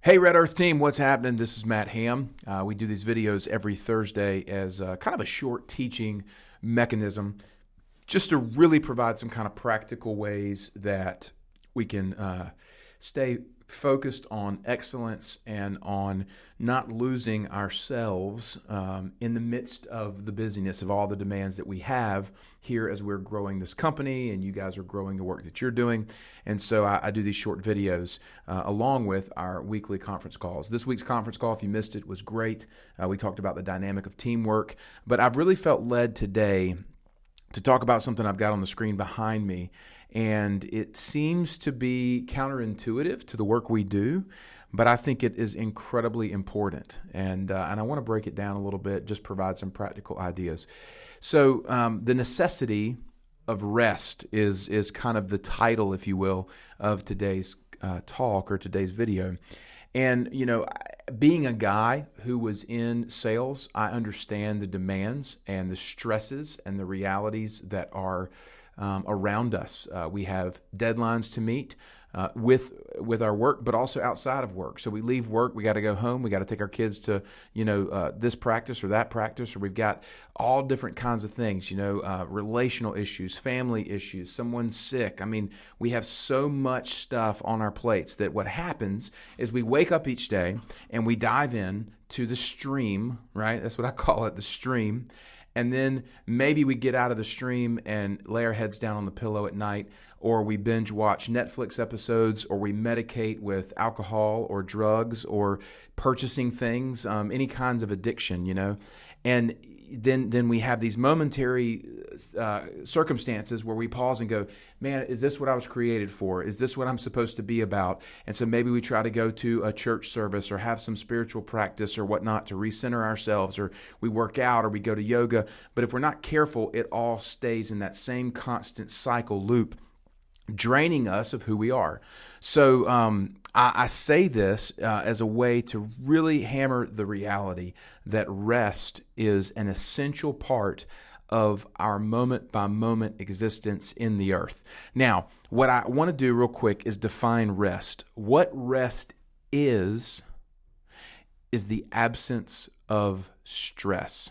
Hey Red Earth team, what's happening? This is Matt Ham. We do these videos every Thursday as kind of a short teaching mechanism just to really provide some kind of practical ways that we can stay focused on excellence and on not losing ourselves in the midst of the busyness of all the demands that we have here as we're growing this company and you guys are growing the work that you're doing. And so I do these short videos along with our weekly conference calls. This week's conference call, if you missed it, was great. We talked about the dynamic of teamwork, but I've really felt led today to talk about something I've got on the screen behind me. And it seems to be counterintuitive to the work we do, but I think it is incredibly important. And I want to break it down a little bit, just provide some practical ideas. So the necessity of rest is kind of the title, if you will, of today's talk or today's video. And, you know, being a guy who was in sales, I understand the demands and the stresses and the realities that are around us. We have deadlines to meet with our work, but also outside of work. So we leave work, we got to go home, we got to take our kids to, this practice or that practice, or we've got all different kinds of things, relational issues, family issues, someone's sick. I mean, we have so much stuff on our plates that what happens is we wake up each day and we dive in to the stream, right? That's what I call it, the stream. And then maybe we get out of the stream and lay our heads down on the pillow at night, or we binge watch Netflix episodes, or we medicate with alcohol or drugs or purchasing things, any kinds of addiction, And then we have these momentary circumstances where we pause and go, man, is this what I was created for? Is this what I'm supposed to be about? And so maybe we try to go to a church service or have some spiritual practice or whatnot to recenter ourselves, or we work out or we go to yoga. But if we're not careful, it all stays in that same constant cycle loop, draining us of who we are. So I say this as a way to really hammer the reality that rest is an essential part of our moment-by-moment existence in the earth. Now, what I want to do real quick is define rest. What rest is the absence of stress.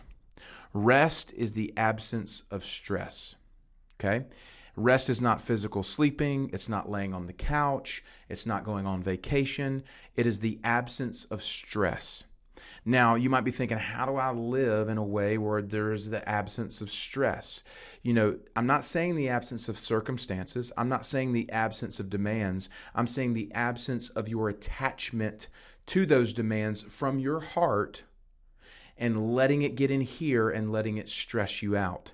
Rest is the absence of stress, okay? Rest is not physical sleeping. It's not laying on the couch. It's not going on vacation. It is the absence of stress. Now, you might be thinking, how do I live in a way where there's the absence of stress? I'm not saying the absence of circumstances. I'm not saying the absence of demands. I'm saying the absence of your attachment to those demands from your heart and letting it get in here and letting it stress you out.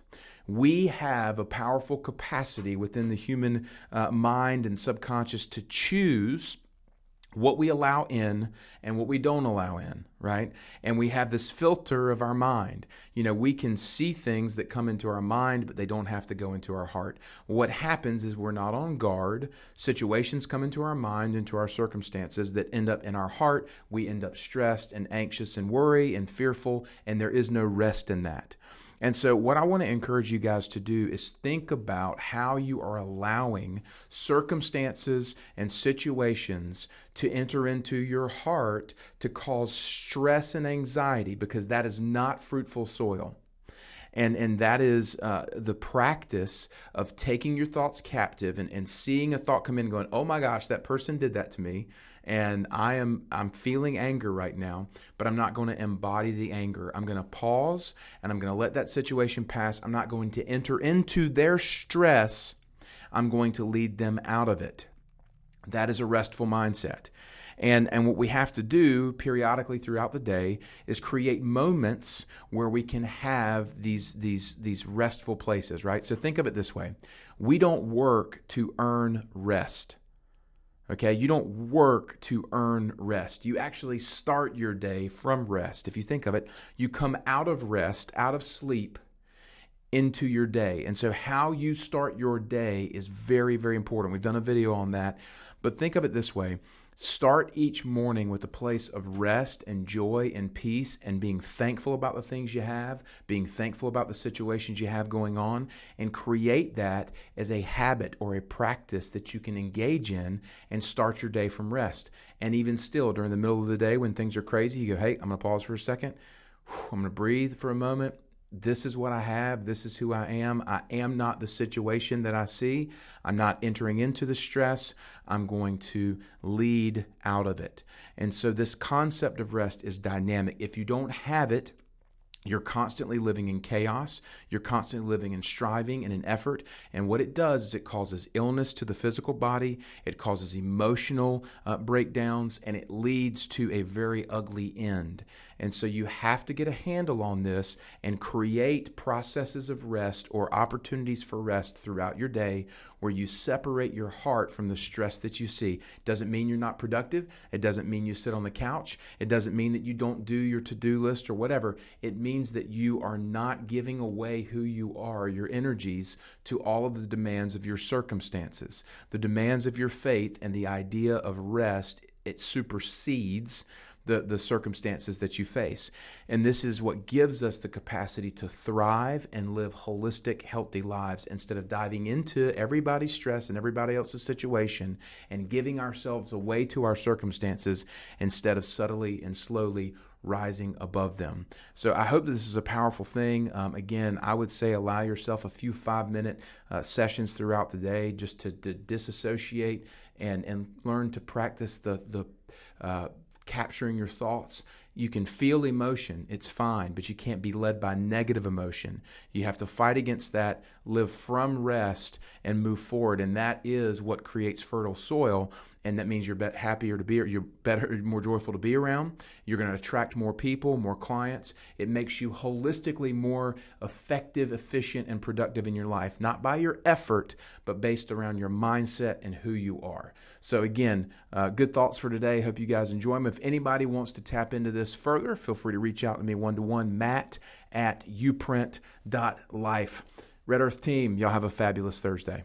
We have a powerful capacity within the human mind and subconscious to choose what we allow in and what we don't allow in, right? And we have this filter of our mind. We can see things that come into our mind, but they don't have to go into our heart. What happens is we're not on guard. Situations come into our mind, into our circumstances that end up in our heart. We end up stressed and anxious and worried and fearful, and there is no rest in that. And so what I want to encourage you guys to do is think about how you are allowing circumstances and situations to enter into your heart to cause stress and anxiety, because that is not fruitful soil. And that is the practice of taking your thoughts captive and seeing a thought come in going, oh my gosh, that person did that to me. And I'm feeling anger right now, but I'm not going to embody the anger. I'm going to pause and I'm going to let that situation pass. I'm not going to enter into their stress. I'm going to lead them out of it. That is a restful mindset. And what we have to do periodically throughout the day is create moments where we can have these restful places, right? So think of it this way. We don't work to earn rest. Okay, you don't work to earn rest. You actually start your day from rest. If you think of it, you come out of rest, out of sleep, into your day. And so how you start your day is very, very important. We've done a video on that. But think of it this way. Start each morning with a place of rest and joy and peace and being thankful about the things you have, being thankful about the situations you have going on, and create that as a habit or a practice that you can engage in and start your day from rest. And even still, during the middle of the day when things are crazy, you go, hey, I'm going to pause for a second. I'm going to breathe for a moment. This is what I have. This is who I am. I am not the situation that I see. I'm not entering into the stress. I'm going to lead out of it. And so this concept of rest is dynamic. If you don't have it, you're constantly living in chaos. You're constantly living in striving and in effort. And what it does is it causes illness to the physical body. It causes emotional breakdowns, and it leads to a very ugly end. And so you have to get a handle on this and create processes of rest or opportunities for rest throughout your day where you separate your heart from the stress that you see. It doesn't mean you're not productive. It doesn't mean you sit on the couch. It doesn't mean that you don't do your to-do list or whatever. It means that you are not giving away who you are, your energies, to all of the demands of your circumstances. The demands of your faith and the idea of rest, it supersedes the circumstances that you face. And this is what gives us the capacity to thrive and live holistic, healthy lives instead of diving into everybody's stress and everybody else's situation and giving ourselves away to our circumstances instead of subtly and slowly rising above them. So I hope this is a powerful thing. Again, I would say allow yourself a few 5-minute sessions throughout the day just to disassociate and learn to practice the capturing your thoughts. You can feel emotion, it's fine, but you can't be led by negative emotion. You have to fight against that, live from rest, and move forward. And that is what creates fertile soil. And that means you're happier to be, you're better, more joyful to be around. You're going to attract more people, more clients. It makes you holistically more effective, efficient, and productive in your life, not by your effort, but based around your mindset and who you are. So again, good thoughts for today. Hope you guys enjoy them. If anybody wants to tap into this further, feel free to reach out to me one-to-one, Matt@uprint.life. Red Earth team, y'all have a fabulous Thursday.